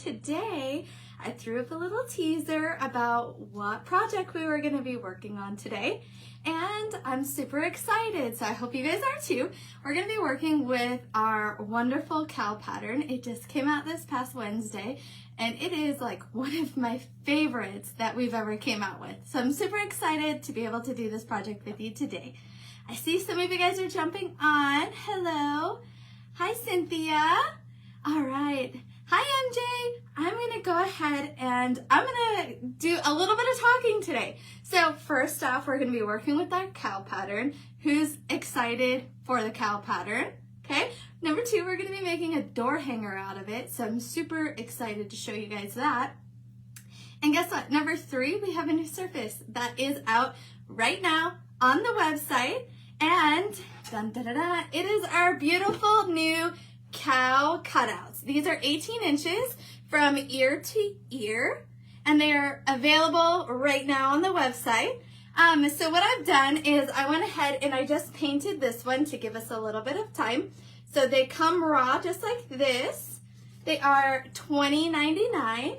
today I threw up a little teaser about what project we were going to be working on today, and I'm super excited, so I hope you guys are too. We're going to be working with our wonderful cow pattern. It just came out this past Wednesday, and it is like one of my favorites that we've ever came out with. So I'm super excited to be able to do this project with you today. I see some of you guys are jumping on. Hello. Hi, Cynthia. All right. Hi, MJ. I'm going to go ahead and I'm going to do a little bit of talking today. So first off, we're going to be working with our cow pattern. Who's excited for the cow pattern? Okay. Number two, we're going to be making a door hanger out of it. So I'm super excited to show you guys that. And guess what? Number three, we have a new surface that is out right now on the website. And dun, da, da, da, it is our beautiful new cow cutouts. These are 18 inches from ear to ear, and they are available right now on the website. So what I've done is I went ahead and I just painted this one to give us a little bit of time. So they come raw just like this. They are $20.99.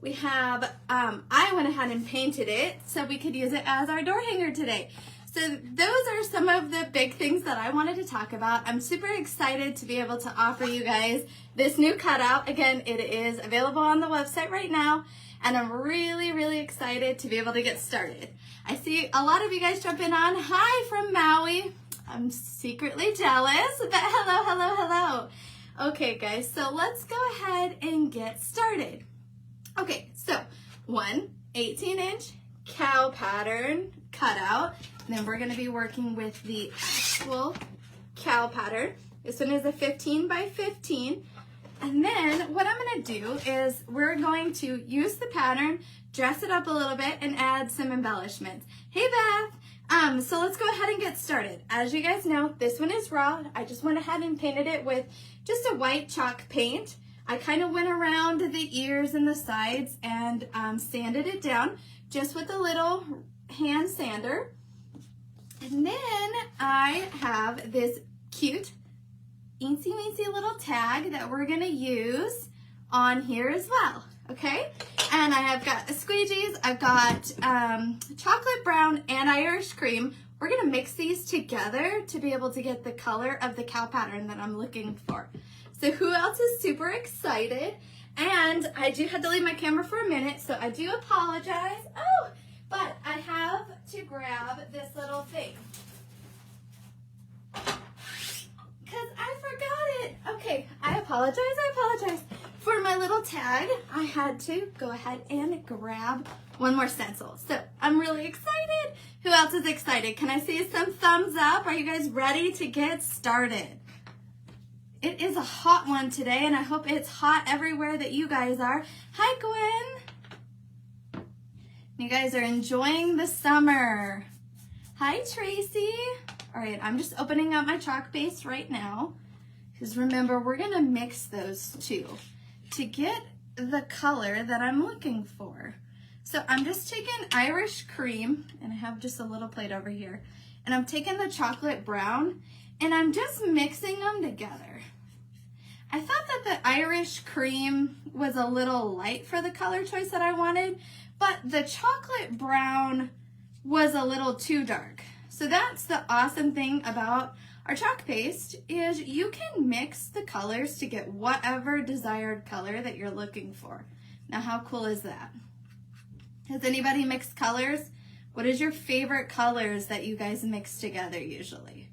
We have, I went ahead and painted it so we could use it as our door hanger today. So those are some of the big things that I wanted to talk about. I'm super excited to be able to offer you guys this new cutout. Again, it is available on the website right now, and I'm really excited to be able to get started. I see a lot of you guys jumping on. Hi from Maui. I'm secretly jealous, but hello. Okay, guys, so let's go ahead and get started. Okay, so one 18-inch cow pattern cutout. And then we're going to be working with the actual cow pattern. This one is a 15 by 15. And then what I'm going to do is we're going to use the pattern, dress it up a little bit, and add some embellishments. Hey, Beth. So let's go ahead and get started. As you guys know, this one is raw. I just went ahead and painted it with just a white chalk paint. I kind of went around the ears and the sides and sanded it down just with a little hand sander. And then I have this cute eensy weensy little tag that we're gonna use on here as well, okay? And I have got squeegees, I've got chocolate brown and Irish cream. We're gonna mix these together to be able to get the color of the cow pattern that I'm looking for. So who else is super excited? And I do have to leave my camera for a minute, so I do apologize. Oh, but I have to grab this little thing because I forgot it. Okay, I apologize. For my little tag, I had to go ahead and grab one more stencil. So I'm really excited. Who else is excited? Can I see some thumbs up? Are you guys ready to get started? It is a hot one today, and I hope it's hot everywhere that you guys are. Hi, Gwen. You guys are enjoying the summer. Hi, Tracy. All right, I'm just opening up my chalk base right now, because remember, we're gonna mix those two to get the color that I'm looking for. So I'm just taking Irish cream, and I have just a little plate over here, and I'm taking the chocolate brown, and I'm just mixing them together. I thought that the Irish cream was a little light for the color choice that I wanted, but the chocolate brown was a little too dark. So that's the awesome thing about our chalk paste is you can mix the colors to get whatever desired color that you're looking for. Now, how cool is that? Has anybody mixed colors? What is your favorite colors that you guys mix together usually?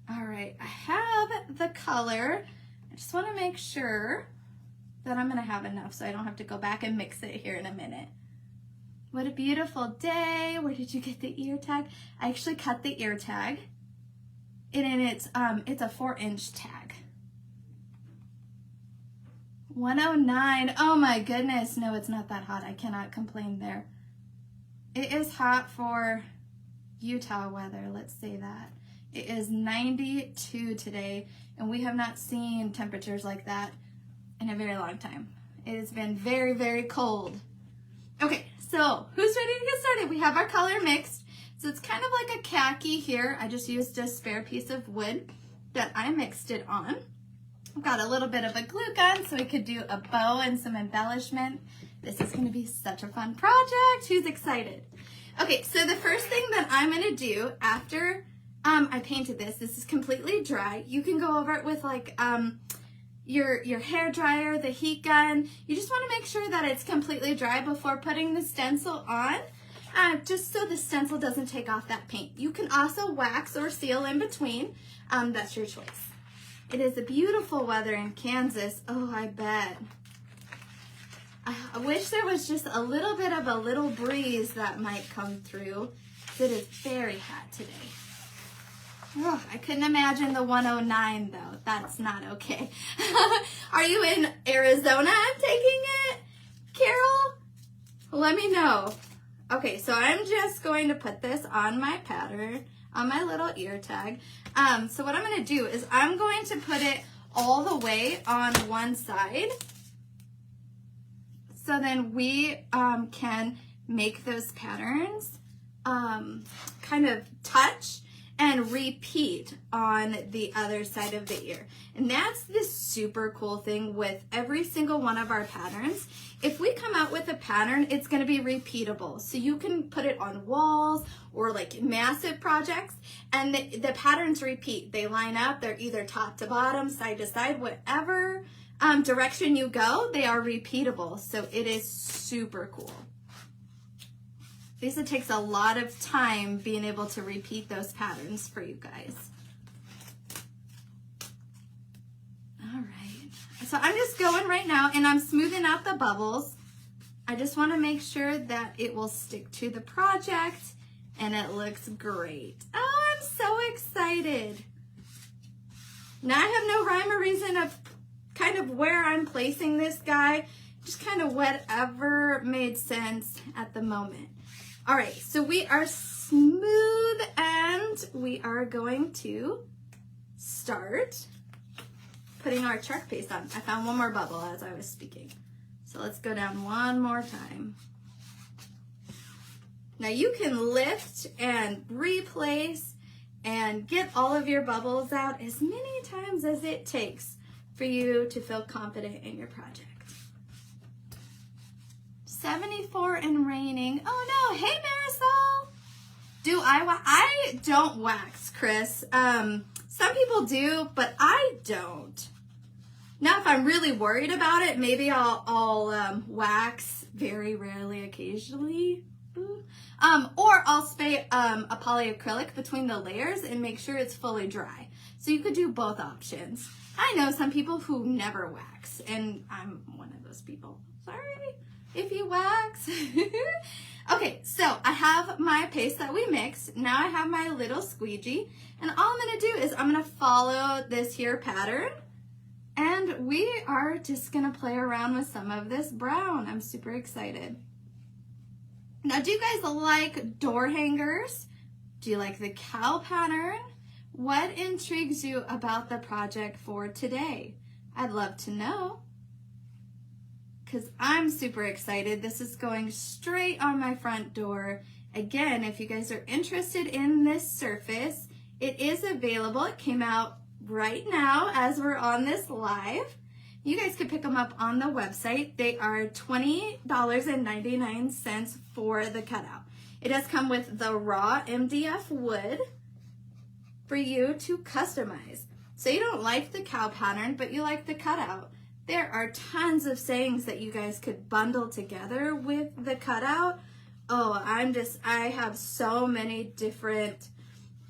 All right, I have the color. I just want to make sure that I'm going to have enough so I don't have to go back and mix it here in a minute. What a beautiful day. Where did you get the ear tag? I actually cut the ear tag, and it's a 4-inch tag. 109. Oh my goodness. No, it's not that hot. I cannot complain there. It is hot for Utah weather, let's say that. It is 92 today, and we have not seen temperatures like that in a very long time. It has been very cold. Okay, so who's ready to get started? We have our color mixed. So it's kind of like a khaki here. I just used a spare piece of wood that I mixed it on. I've got a little bit of a glue gun so we could do a bow and some embellishment. This is gonna be such a fun project. Who's excited? Okay, so the first thing that I'm gonna do after I painted this is completely dry. You can go over it with like your hair dryer, the heat gun. You just wanna make sure that it's completely dry before putting the stencil on, just so the stencil doesn't take off that paint. You can also wax or seal in between. That's your choice. It is a beautiful weather in Kansas. Oh, I bet. I wish there was just a little bit of a little breeze that might come through. It is very hot today. Oh, I couldn't imagine the 109 though. That's not okay. Are you in Arizona taking it, Carol? Let me know. Okay, so I'm just going to put this on my pattern, on my little ear tag. So what I'm going to do is I'm going to put it all the way on one side. So then we can make those patterns kind of touch and repeat on the other side of the ear. And that's the super cool thing with every single one of our patterns. If we come out with a pattern, it's gonna be repeatable. So you can put it on walls or like massive projects, and the patterns repeat. They line up, they're either top to bottom, side to side, whatever direction you go, they are repeatable. So it is super cool. It takes a lot of time being able to repeat those patterns for you guys. All right, so I'm just going right now and I'm smoothing out the bubbles. I just want to make sure that it will stick to the project and it looks great. Oh, I'm so excited. Now I have no rhyme or reason of kind of where I'm placing this guy, just kind of whatever made sense at the moment. All right, so we are smooth and we are going to start putting our chalk paste on. I found one more bubble as I was speaking. So let's go down one more time. Now you can lift and replace and get all of your bubbles out as many times as it takes for you to feel confident in your project. 74 and raining. Oh no, hey Marisol. Do I don't wax, Chris. Some people do, but I don't. Now if I'm really worried about it, maybe I'll wax very rarely occasionally. Or I'll spray a polyacrylic between the layers and make sure it's fully dry. So you could do both options. I know some people who never wax, and I'm one of those people. Sorry if you wax. Okay, so I have my paste that we mixed. Now I have my little squeegee, and all I'm gonna do is I'm gonna follow this here pattern, and we are just gonna play around with some of this brown. I'm super excited. Now, do you guys like door hangers? Do you like the cow pattern? What intrigues you about the project for today? I'd love to know, because I'm super excited. This is going straight on my front door. Again, if you guys are interested in this surface, it is available. It came out right now as we're on this live. You guys could pick them up on the website. They are $20.99 for the cutout. It does come with the raw MDF wood for you to customize. So you don't like the cow pattern, but you like the cutout. There are tons of sayings that you guys could bundle together with the cutout. Oh, I have so many different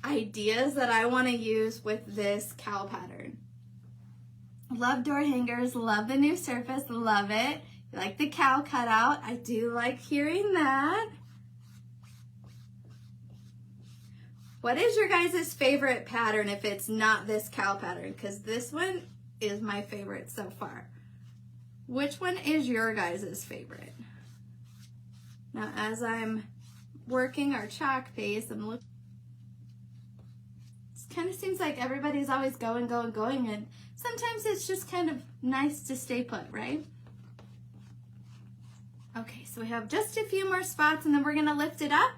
ideas that I want to use with this cow pattern. Love door hangers, love the new surface, love it. You like the cow cutout? I do like hearing that. What is your guys' favorite pattern if it's not this cow pattern? Because this one is my favorite so far. Which one is your guys' favorite? Now, as I'm working our chalk paste, I'm looking. It kind of seems like everybody's always going, and sometimes it's just kind of nice to stay put, right? Okay, so we have just a few more spots, and then we're gonna lift it up,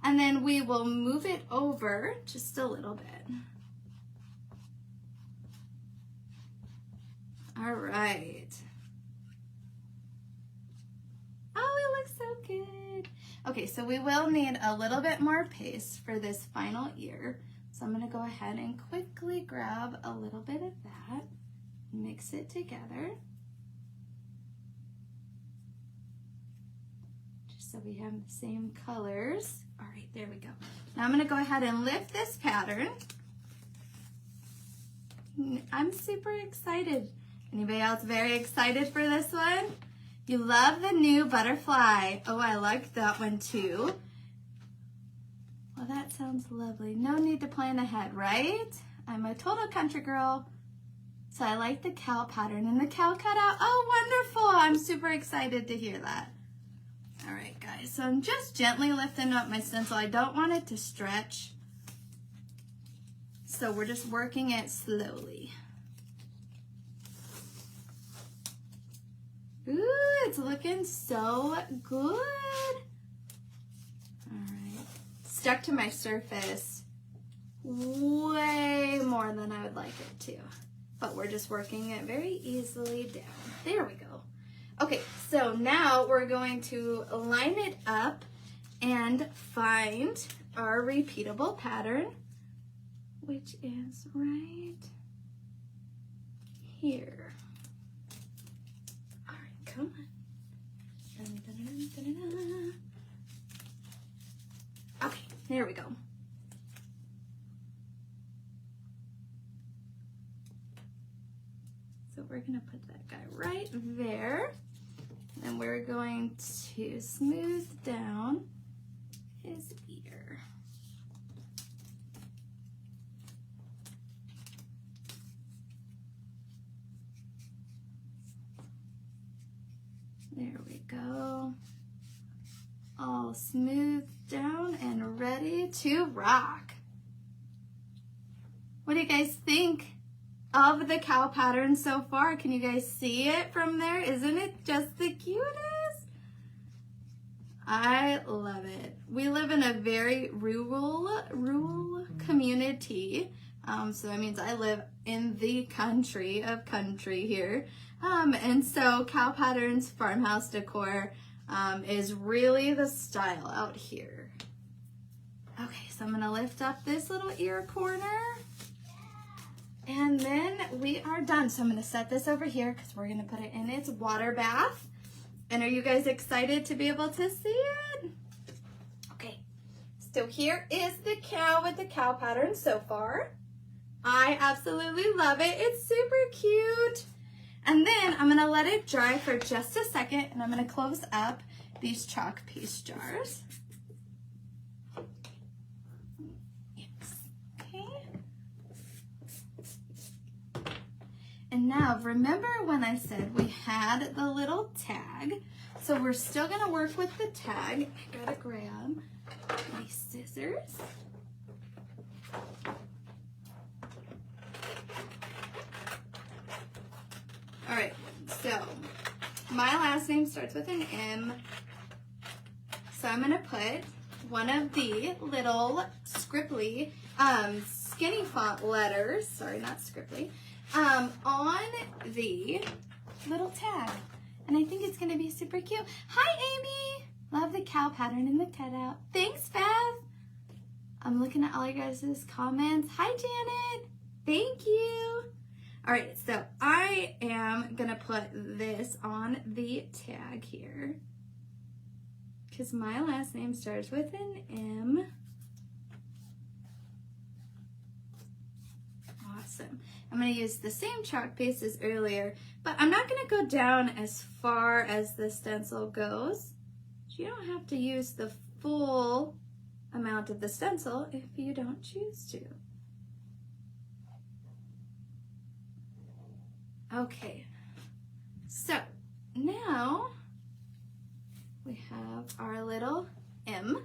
and then we will move it over just a little bit. All right. Oh, it looks so good. Okay, so we will need a little bit more paste for this final ear. So I'm gonna go ahead and quickly grab a little bit of that, mix it together. Just so we have the same colors. All right, there we go. Now I'm gonna go ahead and lift this pattern. I'm super excited. Anybody else very excited for this one? You love the new butterfly. Oh, I like that one too. Well, that sounds lovely. No need to plan ahead, right? I'm a total country girl, so I like the cow pattern and the cow cutout. Oh, wonderful. I'm super excited to hear that. All right, guys, so I'm just gently lifting up my stencil. I don't want it to stretch, so we're just working it slowly. Ooh, it's looking so good. All right, stuck to my surface way more than I would like it to, but we're just working it very easily down. There we go. Okay, so now we're going to line it up and find our repeatable pattern, which is right here. All right, come on. Dun, dun, dun, dun, dun, dun. Okay, there we go. So we're gonna put that guy right there. And we're going to smooth down his ear. There we go. All smooth down and ready to rock. What do you guys think of the cow pattern so far? Can you guys see it from there? Isn't it just the cutest? I love it. We live in a very rural community. So that means I live in the country of country here. And so cow patterns, farmhouse decor is really the style out here. Okay, so I'm gonna lift up this little ear corner. And then we are done. So I'm gonna set this over here because we're gonna put it in its water bath. And are you guys excited to be able to see it? Okay, so here is the cow with the cow pattern so far. I absolutely love it. It's super cute. And then I'm gonna let it dry for just a second and I'm gonna close up these chalk paste jars. And now, remember when I said we had the little tag? So we're still gonna work with the tag. I gotta grab my scissors. All right, so my last name starts with an M. So I'm gonna put one of the little scribbly, skinny font letters, sorry, not scribbly, on the little tag. And I think it's gonna be super cute. Hi, Amy. Love the cow pattern in the cutout. Thanks, Bev. I'm looking at all you guys' comments. Hi, Janet. Thank you. All right, so I am gonna put this on the tag here because my last name starts with an M. Awesome. I'm going to use the same chalk paste as earlier, but I'm not going to go down as far as the stencil goes. You don't have to use the full amount of the stencil if you don't choose to. Okay, so now we have our little M,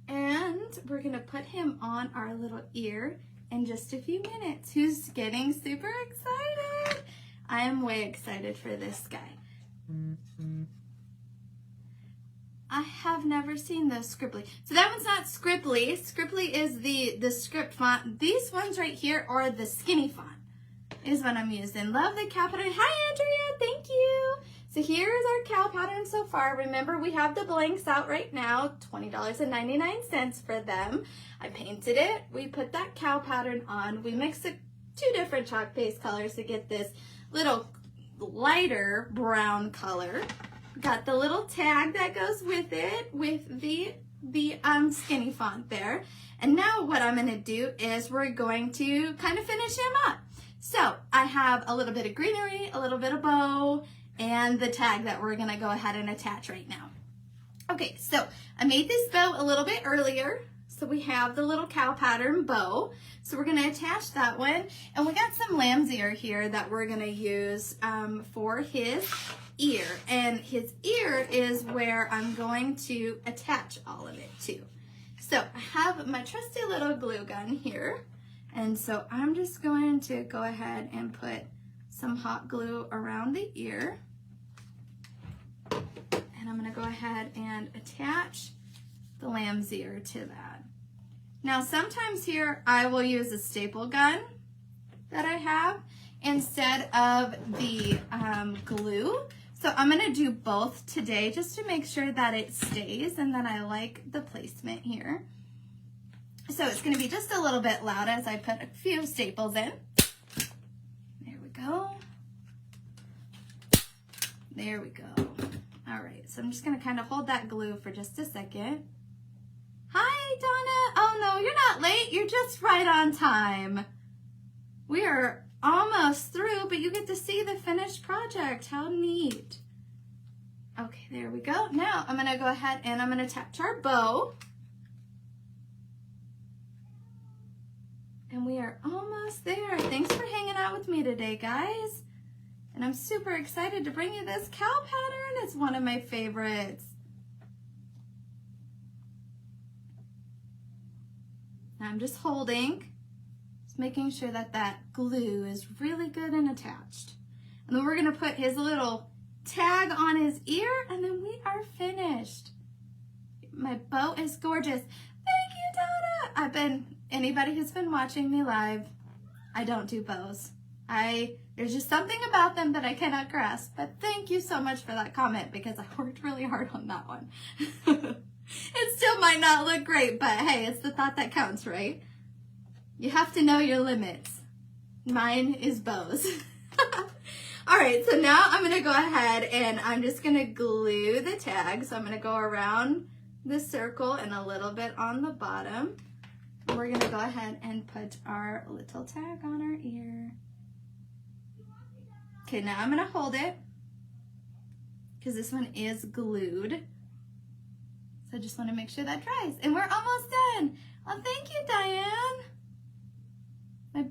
and we're going to put him on our little ear in just a few minutes. Who's getting super excited? I am way excited for this guy. I have never seen those scribbly. So that one's not scribbly. Scribbly is the script font. These ones right here are the skinny font. is what I'm using. Love the cow pattern. Hi, Andrea. Thank you. So here's our cow pattern so far. Remember, we have the blanks out right now, $20.99 for them. I painted it. We put that cow pattern on. We mixed two different chalk paste colors to get this little lighter brown color. Got the little tag that goes with it with the skinny font there. And now what I'm going to do is we're going to kind of finish him up. So I have a little bit of greenery, a little bit of bow, and the tag that we're gonna go ahead and attach right now. Okay, so I made this bow a little bit earlier. So we have the little cow pattern bow. So we're gonna attach that one. And we got some lamb's ear here that we're gonna use for his ear. And his ear is where I'm going to attach all of it to. So I have my trusty little glue gun here. And so I'm just going to go ahead and put some hot glue around the ear. And I'm going to go ahead and attach the lamb's ear to that. Now sometimes here I will use a staple gun that I have instead of the glue. So I'm going to do both today just to make sure that it stays and that I like the placement here. So it's going to be just a little bit loud as I put a few staples in. There we go. There we go. All right, so I'm just going to kind of hold that glue for just a second. Hi, Donna. Oh, no, you're not late. You're just right on time. We are almost through, but you get to see the finished project. How neat. Okay, there we go. Now I'm going to go ahead and I'm going to attach our bow. And we are almost there. Thanks for hanging out with me today, guys. And I'm super excited to bring you this cow pattern. It's one of my favorites. Now I'm just holding, just making sure that that glue is really good and attached. And then we're gonna put his little tag on his ear and then we are finished. My bow is gorgeous. Thank you, Donna. Anybody who's been watching me live, I don't do bows. There's just something about them that I cannot grasp, but thank you so much for that comment because I worked really hard on that one. It still might not look great, but hey, it's the thought that counts, right? You have to know your limits. Mine is bows. All right, so now I'm gonna go ahead and I'm just gonna glue the tag. So I'm gonna go around the circle and a little bit on the bottom. We're gonna go ahead and put our little tag on our ear. Okay, now I'm gonna hold it because this one is glued. So I just wanna make sure that dries. And we're almost done. Oh, thank you, Diane.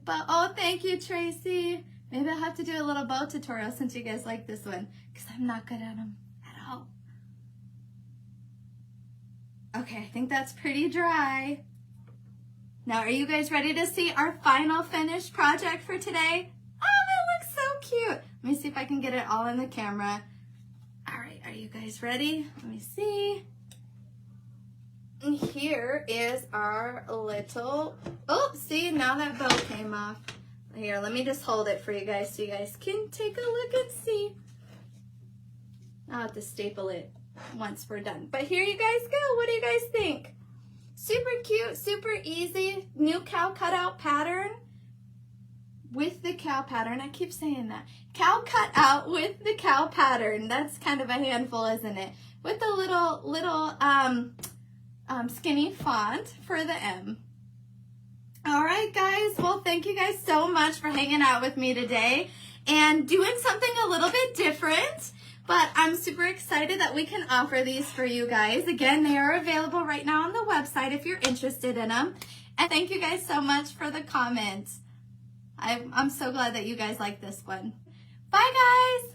Oh, thank you, Tracy. Maybe I'll have to do a little bow tutorial since you guys like this one because I'm not good at them at all. Okay, I think that's pretty dry. Now, are you guys ready to see our final finished project for today? Oh, that looks so cute. Let me see if I can get it all in the camera. All right, are you guys ready? Let me see. And here is our little, oh, see, now that bow came off. Here, let me just hold it for you guys so you guys can take a look and see. I'll have to staple it once we're done. But here you guys go. What do you guys think? Super cute, super easy, new cow cutout pattern with the cow pattern. I keep saying that. Cow cutout with the cow pattern. That's kind of a handful, isn't it? With the little skinny font for the M. All right, guys. Well, thank you guys so much for hanging out with me today and doing something a little bit different. But I'm super excited that we can offer these for you guys. Again, they are available right now on the website if you're interested in them. And thank you guys so much for the comments. I'm so glad that you guys like this one. Bye, guys.